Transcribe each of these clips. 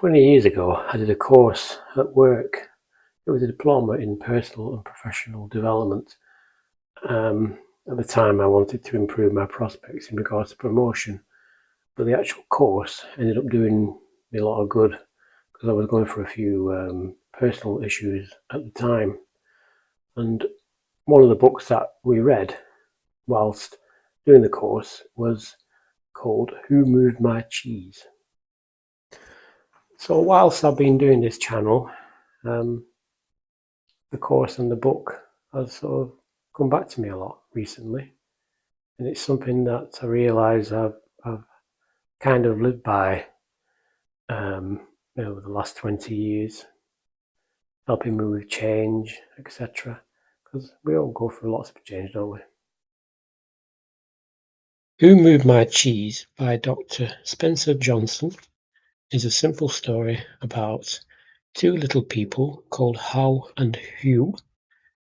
20 years ago, I did a course at work. It was a diploma in personal and professional development. At the time, I wanted to improve my prospects in regards to promotion, but the actual course ended up doing me a lot of good because I was going for a few personal issues at the time. And one of the books that we read whilst doing the course was called Who Moved My Cheese? So whilst I've been doing this channel, the course and the book has sort of come back to me a lot recently, and it's something that I realise I've kind of lived by over the last 20 years, helping me with change, etc. Because we all go through lots of change, don't we? Who Moved My Cheese by Dr. Spencer Johnson is a simple story about two little people called Hal and Hugh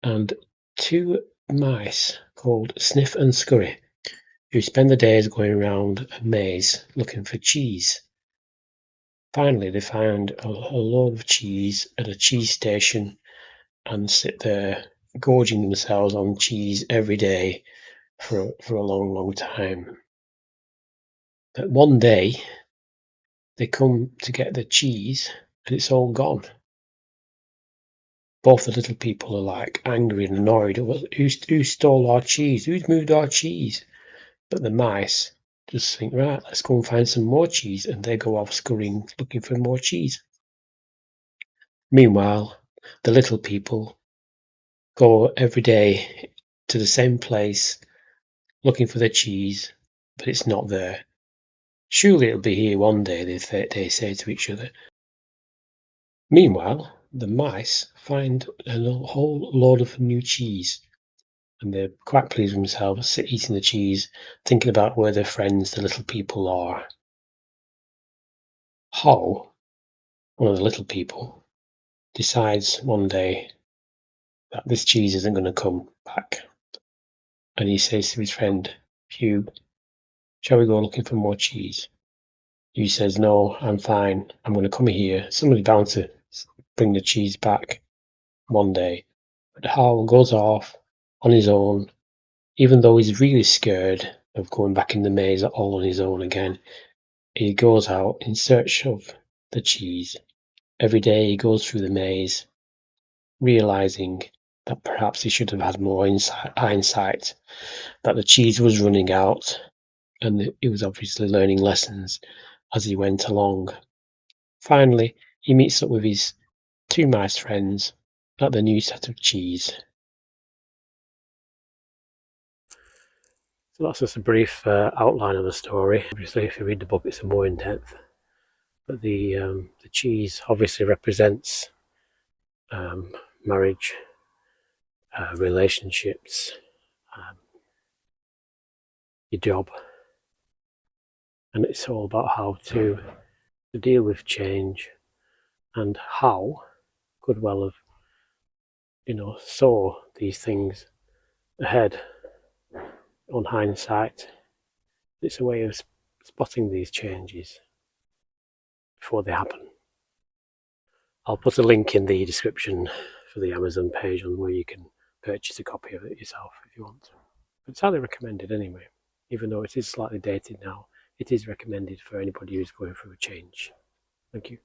and two mice called Sniff and Scurry, who spend the days going around a maze looking for cheese. Finally, they find a load of cheese at a cheese station and sit there gorging themselves on cheese every day for a long, long time. But one day, they come to get the cheese and it's all gone. Both the little people are like angry and annoyed. Who stole our cheese? Who's moved our cheese? But the mice just think, right, let's go and find some more cheese, and they go off scurrying looking for more cheese. Meanwhile, the little people go every day to the same place looking for the cheese, but it's not there. Surely it'll be here one day, they say to each other. Meanwhile, the mice find a whole load of new cheese, and they're quite pleased with themselves, eating the cheese, thinking about where their friends, the little people, are. Hal, one of the little people, decides one day that this cheese isn't going to come back, and he says to his friend Hugh, shall we go looking for more cheese? Hugh says, no, I'm fine, I'm going to come here, somebody's bound to bring the cheese back one day. But Hal goes off on his own, even though he's really scared of going back in the maze all on his own again. He goes out in search of the cheese. Every day he goes through the maze, realizing that perhaps he should have had more hindsight, that the cheese was running out, and he was obviously learning lessons as he went along. Finally, he meets up with his two mice friends at the new set of cheese. So that's just a brief outline of the story. Obviously, if you read the book, it's more in depth. But the cheese obviously represents marriage, relationships, your job, and it's all about how to deal with change and how could well have saw these things ahead on hindsight. It's a way of spotting these changes before they happen. I'll put a link in the description for the Amazon page on where you can purchase a copy of it yourself if you want. But it's highly recommended anyway, even though it is slightly dated now. It is recommended for anybody who's going through a change. Thank you.